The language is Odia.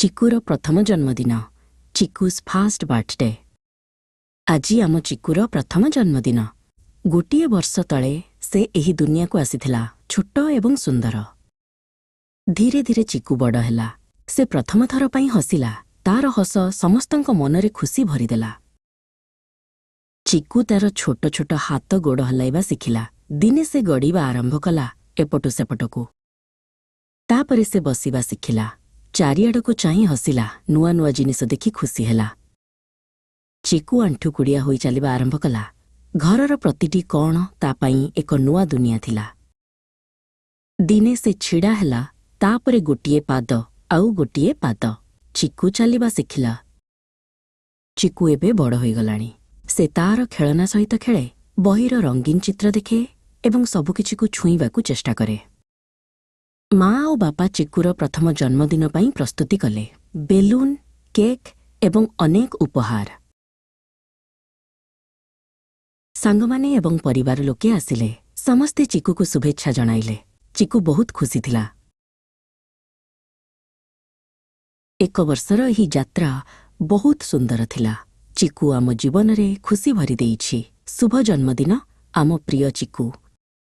ଚିକୁର ପ୍ରଥମ ଜନ୍ମଦିନ। ଚିକୁସ୍ ଫାଷ୍ଟ ବାର୍ଥଡେ। ଆଜି ଆମ ଚିକୁର ପ୍ରଥମ ଜନ୍ମଦିନ। ଗୋଟିଏ ବର୍ଷ ତଳେ ସେ ଏହି ଦୁନିଆକୁ ଆସିଥିଲା, ଛୋଟ ଏବଂ ସୁନ୍ଦର। ଧୀରେ ଧୀରେ ଚିକୁ ବଡ଼ ହେଲା। ସେ ପ୍ରଥମ ଥର ପାଇଁ ହସିଲା। ତାର ହସ ସମସ୍ତଙ୍କ ମନରେ ଖୁସି ଭରିଦେଲା। ଚିକୁ ତାର ଛୋଟ ଛୋଟ ହାତ ଗୋଡ଼ ହଲାଇବା ଶିଖିଲା। ଦିନେ ସେ ଗଡ଼ିବା ଆରମ୍ଭ କଲା, ଏପଟୁ ସେପଟକୁ। ତାପରେ ସେ ବସିବା ଶିଖିଲା। ଚାରିଆଡ଼କୁ ଚାହିଁ ହସିଲା। ନୂଆ ନୂଆ ଜିନିଷ ଦେଖି ଖୁସି ହେଲା। ଚିକୁ ଆଣ୍ଠୁକୁଡ଼ିଆ ହୋଇ ଚାଲିବା ଆରମ୍ଭ କଲା। ଘରର ପ୍ରତିଟି କଣ ତା ପାଇଁ ଏକ ନୂଆ ଦୁନିଆ ଥିଲା। ଦିନେ ସେ ଛିଡ଼ା ହେଲା, ତାପରେ ଗୋଟିଏ ପାଦ ଆଉ ଗୋଟିଏ ପାଦ। ଚିକୁ ଚାଲିବା ଶିଖିଲା। ଚିକୁ ଏବେ ବଡ଼ ହୋଇଗଲାଣି। ସେ ତାର ଖେଳନା ସହିତ ଖେଳେ, ବହିର ରଙ୍ଗୀନ ଚିତ୍ର ଦେଖେ ଏବଂ ସବୁକିଛିକୁ ଛୁଇଁବାକୁ ଚେଷ୍ଟା କରେ। ମା ଓ ବାପା ଚିକୁର ପ୍ରଥମ ଜନ୍ମଦିନ ପାଇଁ ପ୍ରସ୍ତୁତି କଲେ। ବେଲୁନ୍, କେକ୍ ଏବଂ ଅନେକ ଉପହାର। ସାଙ୍ଗମାନେ ଏବଂ ପରିବାର ଲୋକେ ଆସିଲେ। ସମସ୍ତେ ଚିକୁକୁ ଶୁଭେଚ୍ଛା ଜଣାଇଲେ। ଚିକୁ ବହୁତ ଖୁସି ଥିଲା। ଏକ ବର୍ଷର ଏହି ଯାତ୍ରା ବହୁତ ସୁନ୍ଦର ଥିଲା। ଚିକୁ ଆମ ଜୀବନରେ ଖୁସି ଭରି ଦେଇଛି। ଶୁଭ ଜନ୍ମଦିନ ଆମ ପ୍ରିୟ ଚିକୁ।